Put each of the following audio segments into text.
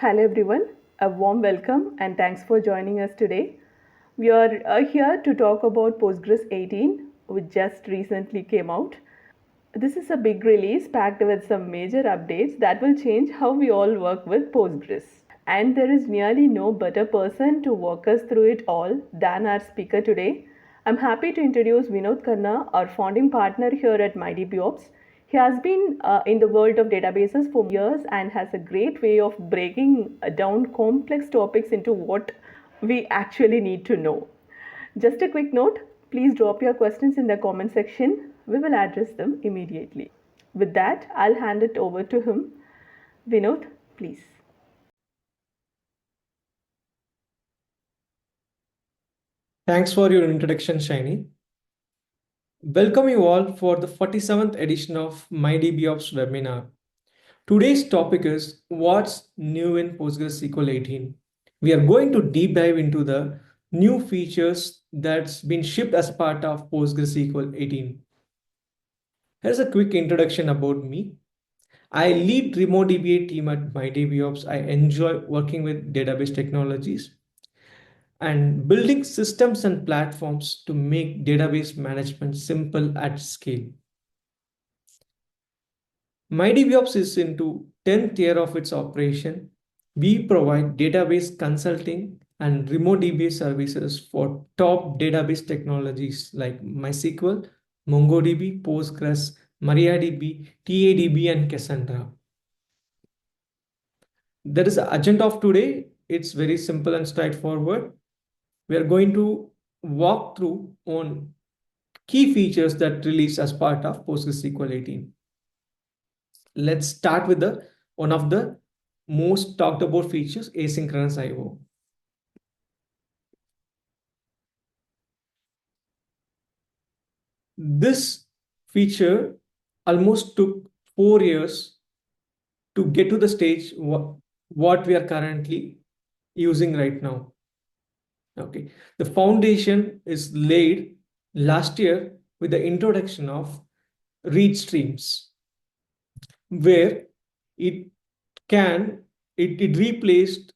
Hello everyone, a warm welcome and thanks for joining us today. We are here to talk about Postgres 18, which just recently came out. This is a big release packed with some major updates that will change how we all work with Postgres. And there is nearly no better person to walk us through it all than our speaker today. I'm happy to introduce Vinoth Kanna, our founding partner here at Mydbops. He has been in the world of databases for years and has a great way of breaking down complex topics into what we actually need to know. Just a quick note, please drop your questions in the comment section. We will address them immediately. With that, I'll hand it over to him. Vinod, please. Thanks for your introduction, Shiny. Welcome you all for the 47th edition of MyDBOps webinar. Today's topic is what's new in PostgreSQL 18. We are going to deep dive into the new features that's been shipped as part of PostgreSQL 18. Here's a quick introduction about me. I lead remote DBA team at MyDBOps. I enjoy working with database technologies and building systems and platforms to make database management simple at scale. MyDBOps is into 10th year of its operation. We provide database consulting and remote DBA services for top database technologies like MySQL, MongoDB, Postgres, MariaDB, TADB, and Cassandra. There is the agenda of today. It's very simple and straightforward. We are going to walk through on key features that release as part of PostgreSQL 18. Let's start with one of the most talked about features, asynchronous I/O. This feature almost took 4 years to get to the stage what we are currently using right now. Okay, the foundation is laid last year with the introduction of read streams, where it replaced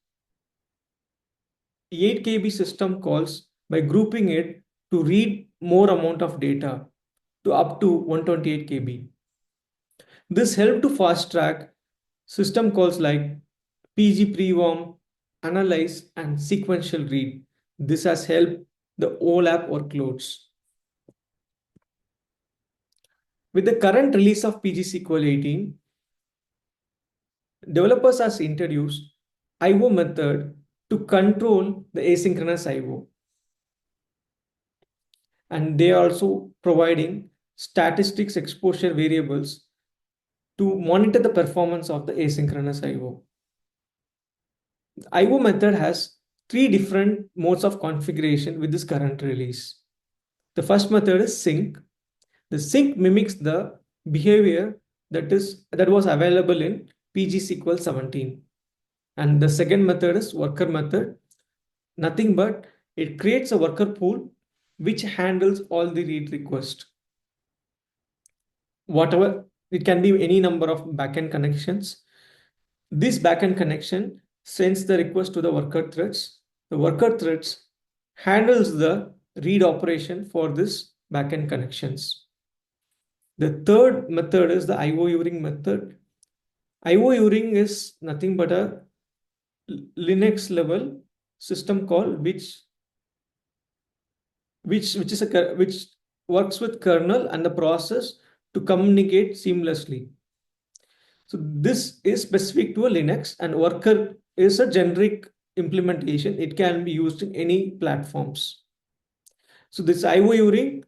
8 KB system calls by grouping it to read more amount of data to up to 128 KB. This helped to fast track system calls like PG prewarm, analyze, and sequential read. This has helped the OLAP workloads. With the current release of PGSQL 18, developers has introduced I/O method to control the asynchronous I/O. And they are also providing statistics exposure variables to monitor the performance of the asynchronous I/O. The I/O method has 3 different modes of configuration with this current release. The first method is sync. The sync mimics the behavior that was available in PGSQL 17. And the second method is worker method. Nothing but it creates a worker pool which handles all the read requests. Whatever, it can be any number of backend connections. This backend connection sends the request to the worker threads. The worker threads handles the read operation for this backend connections. The third method is the IO uring method. IO uring is nothing but a Linux level system call which works with kernel and the process to communicate seamlessly. So this is specific to a Linux, and worker is a generic implementation. It can be used in any platforms. So this IO uring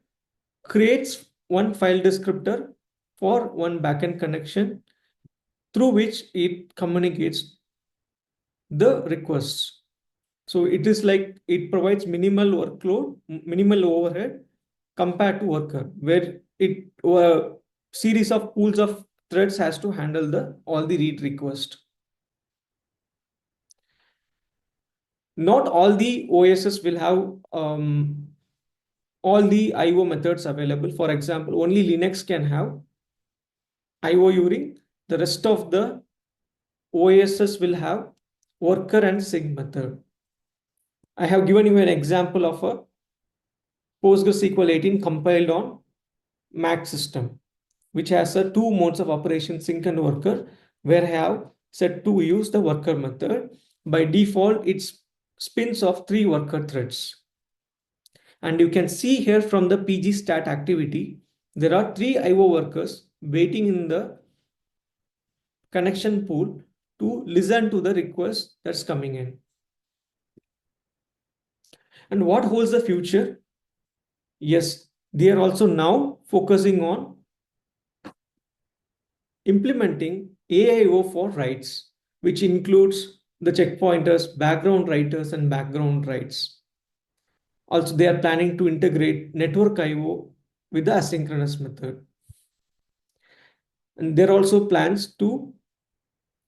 creates one file descriptor for one backend connection through which it communicates the requests. So it is like it provides minimal workload, minimal overhead compared to worker, where it a series of pools of threads has to handle all the read request. Not all the OSs will have all the IO methods available. For example, only Linux can have IO uring. The rest of the OSs will have worker and sync method. I have given you an example of a PostgreSQL 18 compiled on Mac system, which has a two modes of operation, sync and worker, where I have set to use the worker method. By default, it spins off 3 worker threads. And you can see here from the PG stat activity, there are 3 IO workers waiting in the connection pool to listen to the request that's coming in. And what holds the future? Yes, they are also now focusing on implementing AIO for writes, which includes the checkpointers, background writers, and background writes. Also, they are planning to integrate network IO with the asynchronous method. And there are also plans to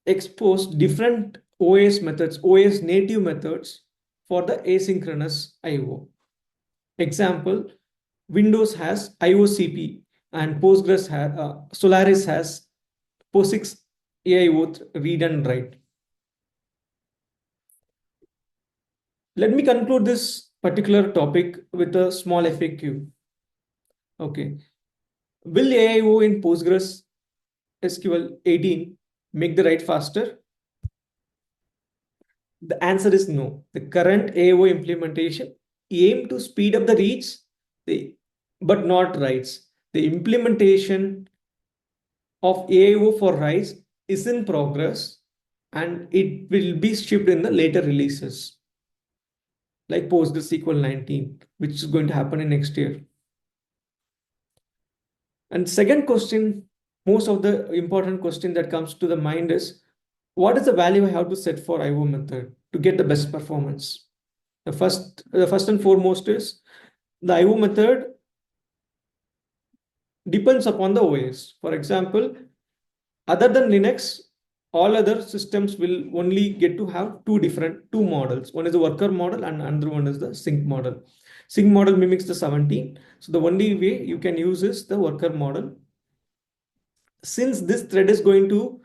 expose different OS methods, OS native methods for the asynchronous IO. Example, Windows has IOCP and Postgres has, Solaris has POSIX AIO read and write. Let me conclude this particular topic with a small FAQ. Okay. Will AIO in Postgres SQL 18 make the write faster? The answer is no. The current AIO implementation aim to speed up the reads, but not writes. The implementation of AIO for writes is in progress and it will be shipped in the later releases, like PostgreSQL 19, which is going to happen in next year. And second question, most of the important question that comes to the mind is, what is the value I have to set for IO method to get the best performance? The first and foremost is the IO method depends upon the OS. For example, other than Linux, all other systems will only get to have two models. One is the worker model and another one is the sync model. Sync model mimics the 17. So the only way you can use is the worker model. Since this thread is going to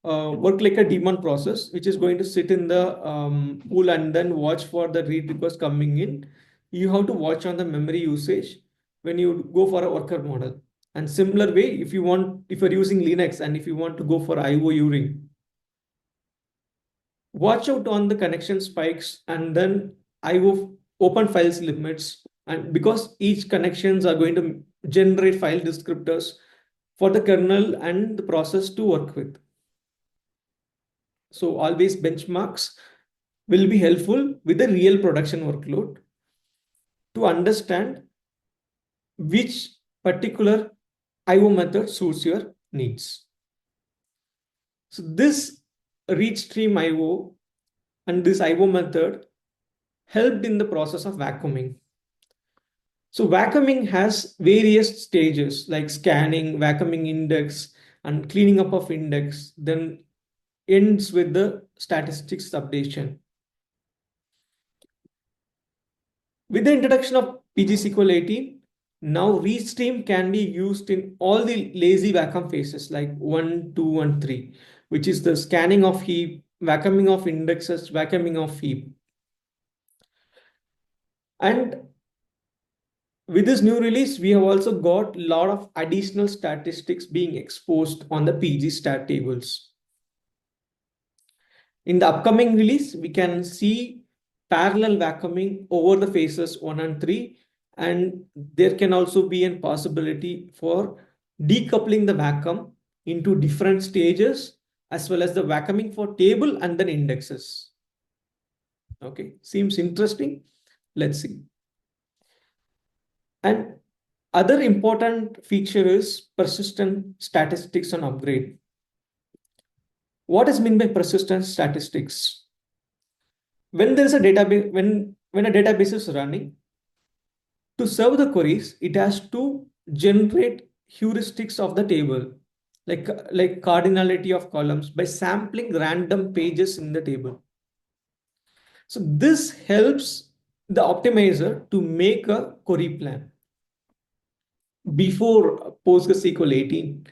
work like a daemon process, which is going to sit in the pool and then watch for the read request coming in, you have to watch on the memory usage when you go for a worker model. And similar way, if you're using Linux and if you want to go for IO URI, watch out on the connection spikes and then IO open files limits, and because each connections are going to generate file descriptors for the kernel and the process to work with. So always benchmarks will be helpful with the real production workload to understand which particular IO method suits your needs. So this read stream IO and this IO method helped in the process of vacuuming. So vacuuming has various stages like scanning, vacuuming index, and cleaning up of index, then ends with the statistics updation. With the introduction of PGSQL 18, now read stream can be used in all the lazy vacuum phases like 1, 2, and 3, which is the scanning of heap, vacuuming of indexes, vacuuming of heap. And with this new release, we have also got a lot of additional statistics being exposed on the PG stat tables. In the upcoming release, we can see parallel vacuuming over the phases 1 and 3, and there can also be a possibility for decoupling the vacuum into different stages, as well as the vacuuming for table and then indexes. Okay, seems interesting. Let's see. And other important feature is persistent statistics on upgrade. What is meant by persistent statistics? When there is a database, when a database is running, to serve the queries, it has to generate heuristics of the table, like cardinality of columns by sampling random pages in the table. So this helps the optimizer to make a query plan before PostgreSQL 18.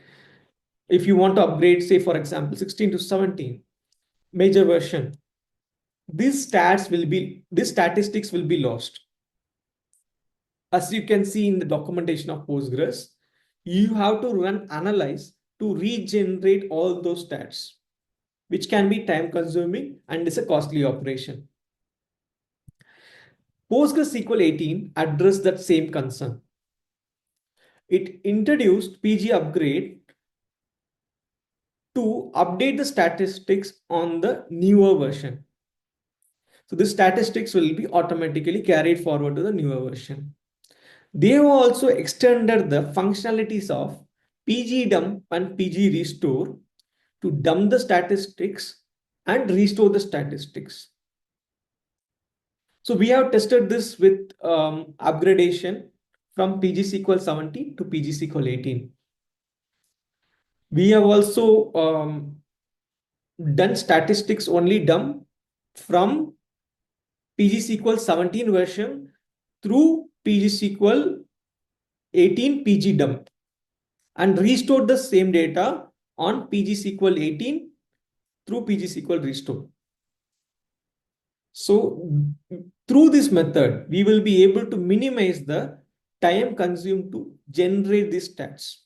If you want to upgrade, say for example, 16 to 17, major version, these statistics will be lost. As you can see in the documentation of Postgres, you have to run analyze to regenerate all those stats, which can be time consuming and is a costly operation. PostgreSQL 18 addressed that same concern. It introduced PG upgrade to update the statistics on the newer version. So the statistics will be automatically carried forward to the newer version. They have also extended the functionalities of PG dump and PG restore to dump the statistics and restore the statistics. So we have tested this with upgradation from PGSQL 17 to PGSQL 18. We have also done statistics only dump from PGSQL 17 version through PGSQL 18 PG dump and restored the same data on PGSQL 18 through PGSQL restore. So through this method, we will be able to minimize the time consumed to generate these stats.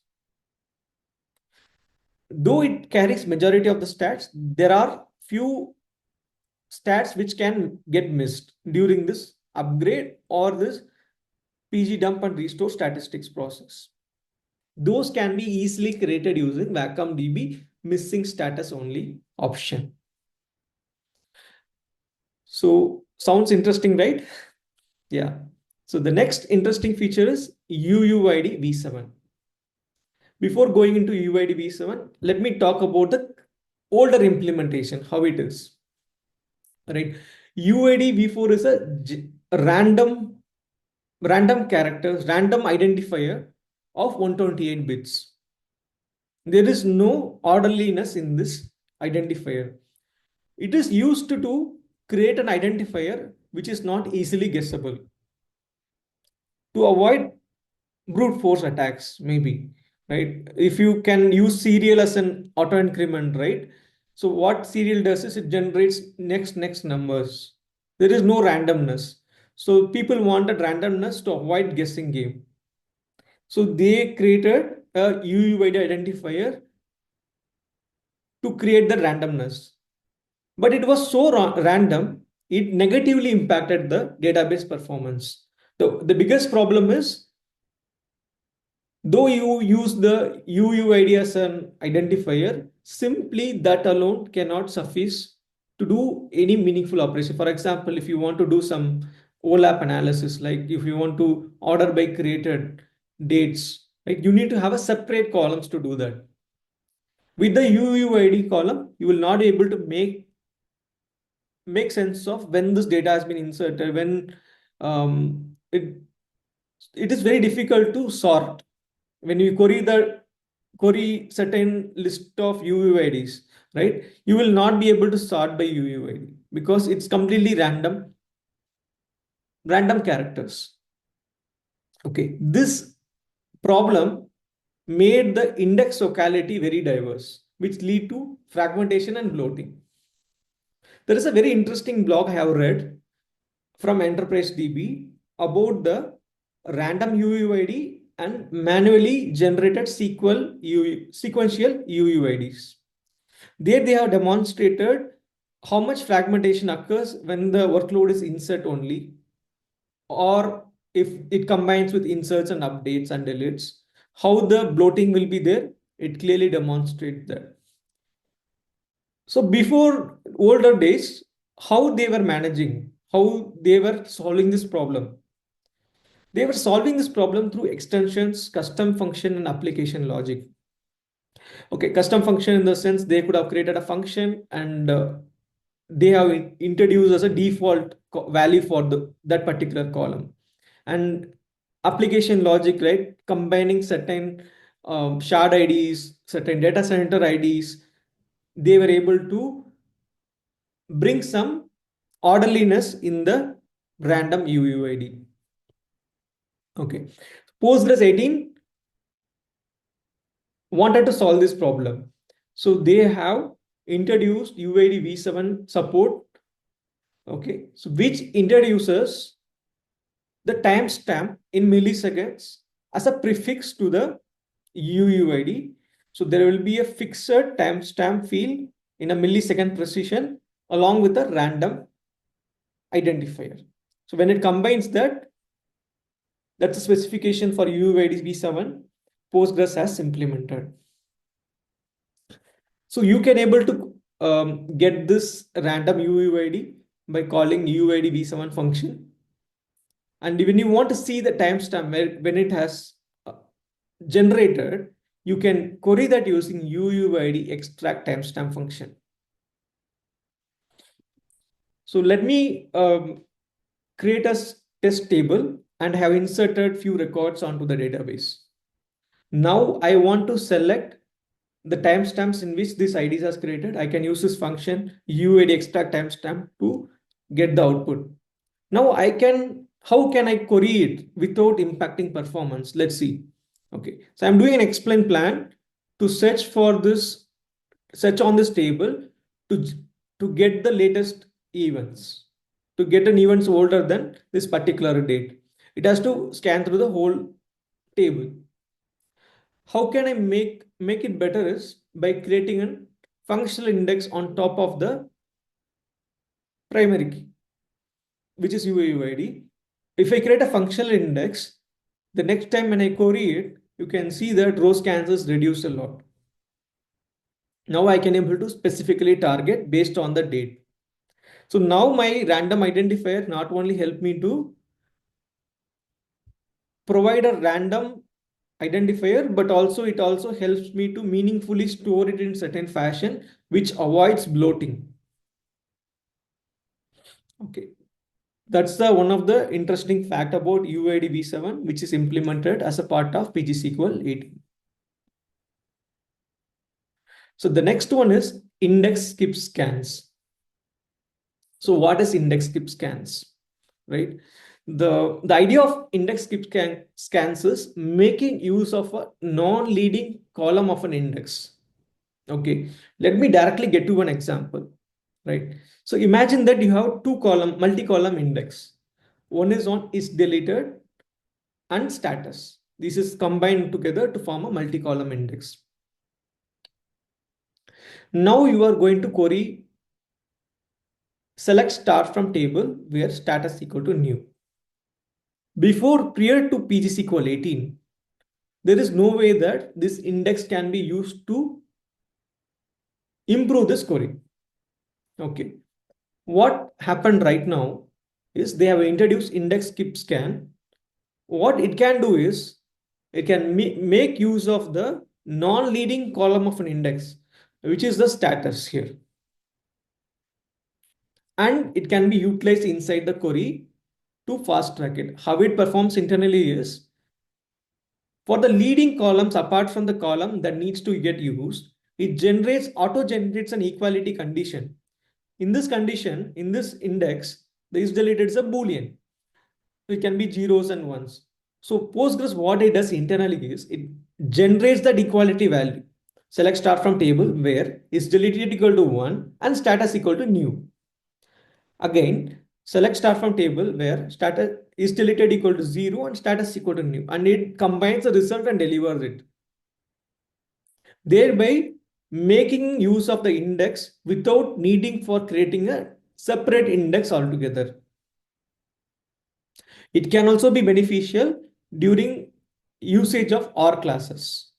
Though it carries majority of the stats, there are few stats which can get missed during this upgrade or this PG dump and restore statistics process. Those can be easily created using WacomDB missing status only option. So sounds interesting, right? Yeah. So the next interesting feature is UUID v7. Before going into UUID v7, let me talk about the older implementation, how it is. Right? UUID v4 is a random characters, random identifier of 128 bits. There is no orderliness in this identifier. It is used to create an identifier which is not easily guessable to avoid brute force attacks, maybe, right? If you can use serial as an auto increment, right? So what serial does is it generates next numbers. There is no randomness. So people wanted randomness to avoid guessing game. So they created a UUID identifier to create the randomness. But it was so random, it negatively impacted the database performance. The biggest problem is, though you use the UUID as an identifier, simply that alone cannot suffice to do any meaningful operation. For example, if you want to do some OLAP analysis, like if you want to order by created dates, like you need to have a separate columns to do that. With the UUID column, you will not be able to make sense of when this data has been inserted, when it is very difficult to sort when you query certain list of UUIDs, right? You will not be able to sort by UUID because it's completely random characters. Okay, this problem made the index locality very diverse, which lead to fragmentation and bloating. There is a very interesting blog I have read from Enterprise DB about the random UUID and manually generated sequential UUIDs. There they have demonstrated how much fragmentation occurs when the workload is insert only, or if it combines with inserts and updates and deletes, how the bloating will be there. It clearly demonstrates that. So before older days, how they were managing, how they were solving this problem. They were solving this problem through extensions, custom function, and application logic. Okay, custom function in the sense they could have created a function and they have introduced as a default value for that particular column. And application logic, right? Combining certain shard IDs, certain data center IDs, they were able to bring some orderliness in the random UUID. Okay. Postgres 18 wanted to solve this problem. So they have introduced UUID v7 support okay, so which introduces the timestamp in milliseconds as a prefix to the UUID. So there will be a fixed timestamp field in a millisecond precision along with a random identifier. So when it combines that, that's a specification for UUID v7 Postgres has implemented. So you can able to get this random UUID by calling UUID v7 function. And when you want to see the timestamp when it has generated, you can query that using UUID extract timestamp function. So let me create a test table and have inserted few records onto the database. Now I want to select the timestamps in which this IDs has created. I can use this function UUID extract timestamp to get the output. Now how can I query it without impacting performance? Let's see. Okay, so I'm doing an explain plan to search on this table to, to get the latest events, to get an events older than this particular date. It has to scan through the whole table. How can I make it better is by creating a functional index on top of the primary key, which is UUID. If I create a functional index, the next time when I query it, you can see that row scans is reduced a lot. Now I can able to specifically target based on the date. So now my random identifier not only help me to provide a random identifier, but also it also helps me to meaningfully store it in certain fashion, which avoids bloating. Okay. That's the one of the interesting fact about UUID v7, which is implemented as a part of PGSQL 18. So the next one is index skip scans. So what is index skip scans, right? The idea of index skip scans is making use of a non-leading column of an index. Okay, let me directly get to an example, right? So imagine that you have multi-column index. One is on is deleted and status. This is combined together to form a multi-column index. Now you are going to query select start from table where status equal to new. Prior to PGSQL 18, there is no way that this index can be used to improve this query. Okay. What happened right now is they have introduced index skip scan. What it can do is it can make use of the non-leading column of an index, which is the status here. And it can be utilized inside the query to fast track it. How it performs internally is for the leading columns apart from the column that needs to get used, it auto generates an equality condition. In this condition, in this index, the is deleted is a boolean. It can be zeros and ones. So Postgres, what it does internally is it generates that equality value. Select start from table where is deleted equal to 1 and status equal to new. Again, select start from table where status is deleted equal to 0 and status equal to new. And it combines the result and delivers it, thereby making use of the index without needing for creating a separate index altogether. It can also be beneficial during usage of OR classes.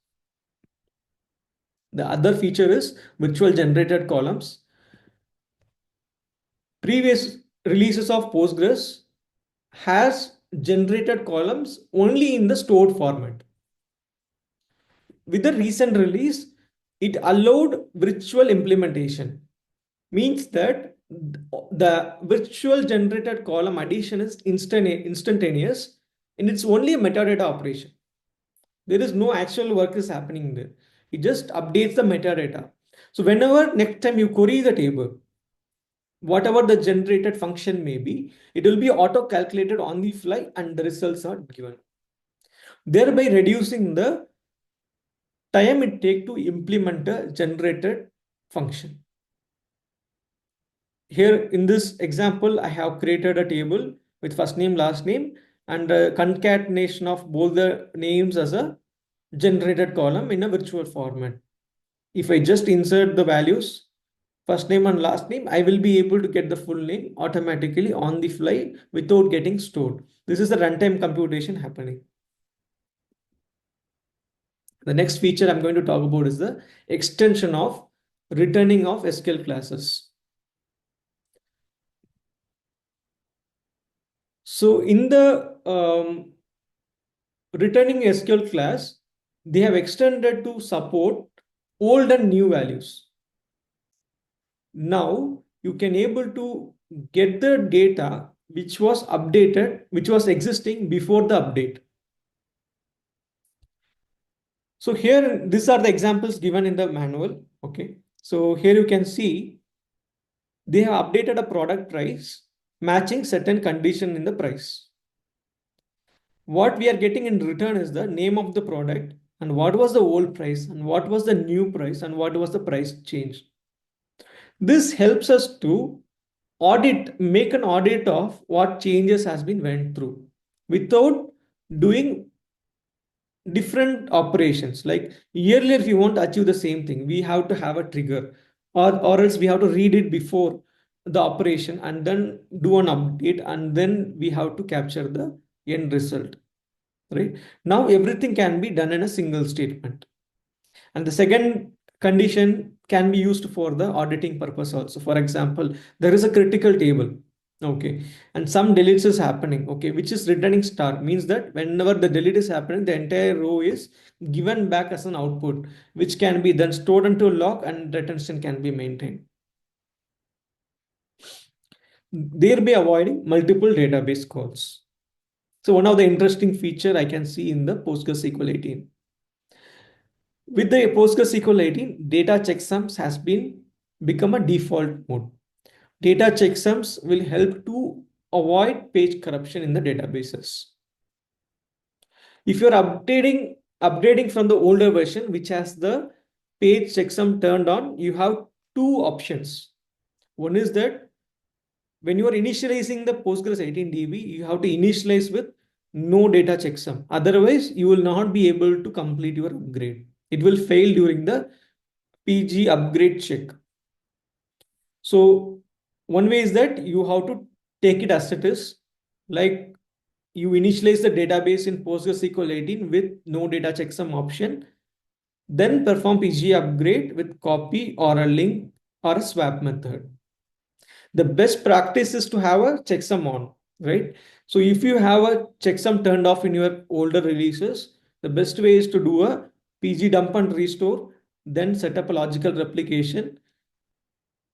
The other feature is virtual generated columns. Previous releases of Postgres has generated columns only in the stored format. With the recent release, it allowed virtual implementation. Means that the virtual generated column addition is instantaneous and it's only a metadata operation. There is no actual work is happening there. It just updates the metadata. So whenever next time you query the table, whatever the generated function may be, it will be auto calculated on the fly and the results are given, thereby reducing the time it take to implement a generated function. here in this example, I have created a table with first name, last name, and a concatenation of both the names as a generated column in a virtual format. If I just insert the values, first name and last name, I will be able to get the full name automatically on the fly without getting stored. This is the runtime computation happening. The next feature I'm going to talk about is the extension of returning of SQL classes. So in the returning SQL class, they have extended to support old and new values. Now you can able to get the data which was updated, which was existing before the update. So here, these are the examples given in the manual. Okay. So here you can see they have updated a product price matching certain condition in the price. What we are getting in return is the name of the product and what was the old price and what was the new price and what was the price change. This helps us to make an audit of what changes has been went through without doing different operations. Like earlier, if you want to achieve the same thing, we have to have a trigger, or else we have to read it before the operation and then do an update, and then we have to capture the end result. Right now, everything can be done in a single statement. And the second condition can be used for the auditing purpose also. For example, there is a critical table, okay, and some deletes is happening, okay, which is returning star, means that whenever the delete is happening, the entire row is given back as an output, which can be then stored into a log and retention can be maintained. Thereby avoiding multiple database calls. So one of the interesting feature I can see in the PostgreSQL 18. With the PostgreSQL 18, data checksums has been become a default mode. Data checksums will help to avoid page corruption in the databases. If you're upgrading from the older version, which has the page checksum turned on, you have two options. One is that when you are initializing the Postgres 18DB, you have to initialize with no data checksum. Otherwise, you will not be able to complete your upgrade. It will fail during the PG upgrade check. So one way is that you have to take it as it is, like you initialize the database in PostgreSQL 18 with no data checksum option, then perform PG upgrade with copy or a link or a swap method. The best practice is to have a checksum on, right? So if you have a checksum turned off in your older releases, the best way is to do a PG dump and restore, then set up a logical replication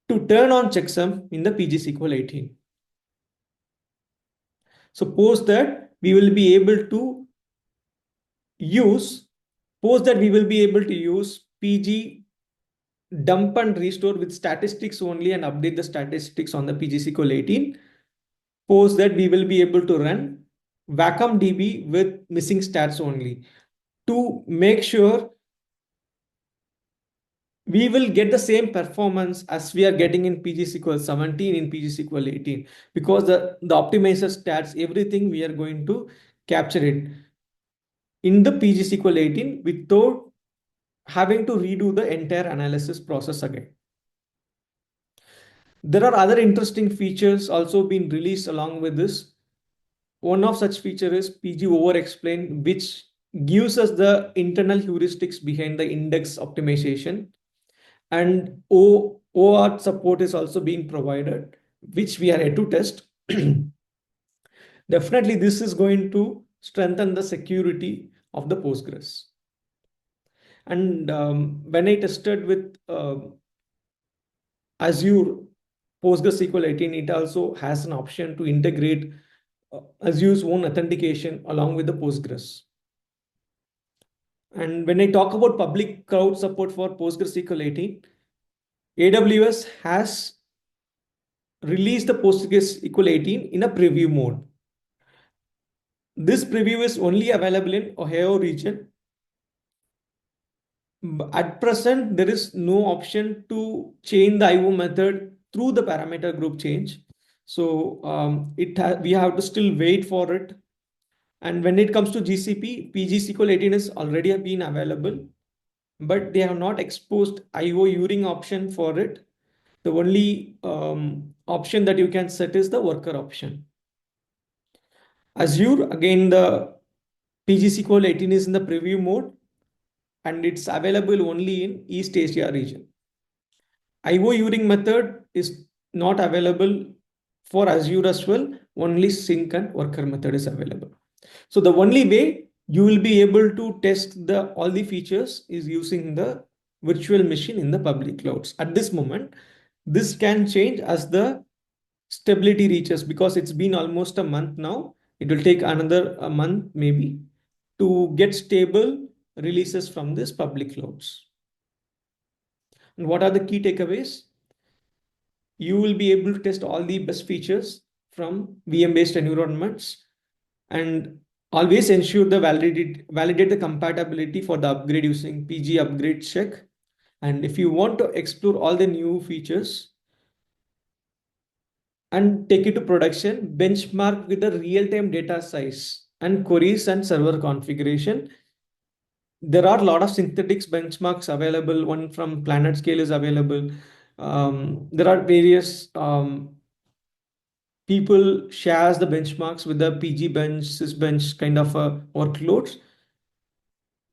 to turn on checksum in the PGSQL 18. Suppose that we will be able to use, PG dump and restore with statistics only and update the statistics on the PGSQL 18. Suppose that we will be able to run Vacom DB with missing stats only to make sure we will get the same performance as we are getting in PGSQL 17 in PGSQL 18, because the optimizer stats, everything we are going to capture it in the PGSQL 18 without having to redo the entire analysis process again. There are other interesting features also being released along with this. One of such feature is PG over explain, which gives us the internal heuristics behind the index optimization, and OAuth support is also being provided, which we are yet to test. Definitely, this is going to strengthen the security of the Postgres. And when I tested with Azure PostgreSQL 18, it also has an option to integrate Azure's own authentication along with the Postgres. And when I talk about public cloud support for PostgreSQL 18, AWS has released the PostgreSQL 18 in a preview mode. This preview is only available in Ohio region. At present, there is no option to change the IO method through the parameter group change. So we have to still wait for it. And when it comes to GCP, PGSQL 18 is already been available, but they have not exposed IO Uring option for it. The only option that you can set is the worker option. Azure, again, the PGSQL 18 is in the preview mode, and it's available only in East Asia region. IO Uring method is not available for Azure as well. Only sync and worker method is available. So the only way you will be able to test all the features is using the virtual machine in the public clouds. At this moment, this can change as the stability reaches, because it's been almost a month now. It will take another a month maybe to get stable releases from this public clouds. And what are the key takeaways? You will be able to test all the best features from VM-based environments, and always ensure the validate the compatibility for the upgrade using PG upgrade check. And if you want to explore all the new features and take it to production, benchmark with the real-time data size and queries and server configuration. There are a lot of synthetics benchmarks available. One from Planet Scale is available. There are various people shares the benchmarks with the PG bench, sysbench kind of workloads.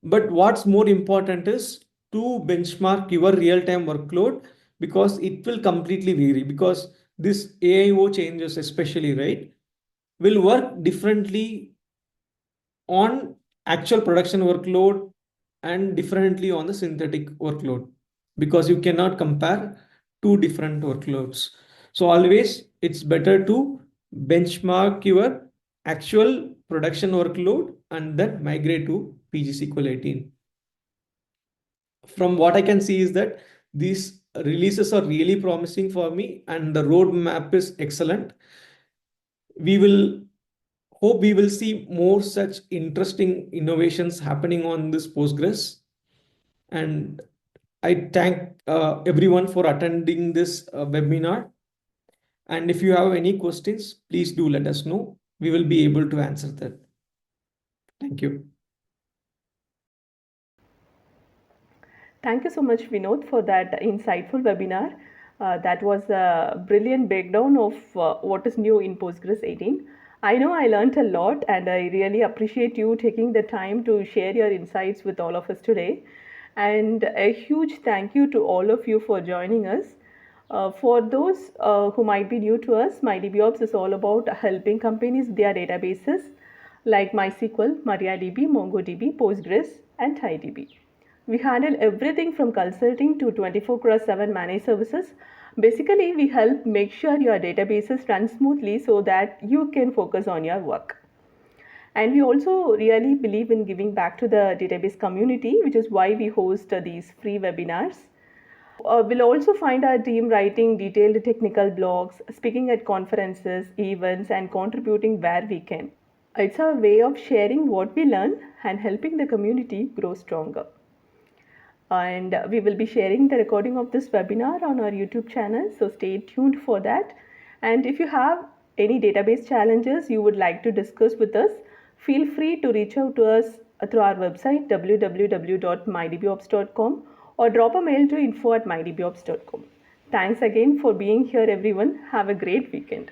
But what's more important is to benchmark your real-time workload, because it will completely vary, because this AIO changes especially, right, will work differently on actual production workload and differently on the synthetic workload, because you cannot compare two different workloads. So always it's better to benchmark your actual production workload and then migrate to PGSQL 18. From what I can see is that these releases are really promising for me, and the roadmap is excellent. We will hope we will see more such interesting innovations happening on this Postgres. And I thank everyone for attending this webinar. And if you have any questions, please do let us know. We will be able to answer that. Thank you. Thank you so much, Vinod, for that insightful webinar. That was a brilliant breakdown of what is new in Postgres 18. I know I learned a lot, and I really appreciate you taking the time to share your insights with all of us today. And a huge thank you to all of you for joining us. For those who might be new to us, MyDBOps is all about helping companies with their databases like MySQL, MariaDB, MongoDB, Postgres, and TiDB. We handle everything from consulting to 24/7 managed services. Basically, we help make sure your databases run smoothly so that you can focus on your work. And we also really believe in giving back to the database community, which is why we host these free webinars. We'll also find our team writing detailed technical blogs, speaking at conferences, events, and contributing where we can. It's our way of sharing what we learn and helping the community grow stronger. And we will be sharing the recording of this webinar on our YouTube channel, so stay tuned for that. And if you have any database challenges you would like to discuss with us, feel free to reach out to us through our website www.mydbops.com or drop a mail to info@mydbops.com. Thanks again for being here, everyone. Have a great weekend.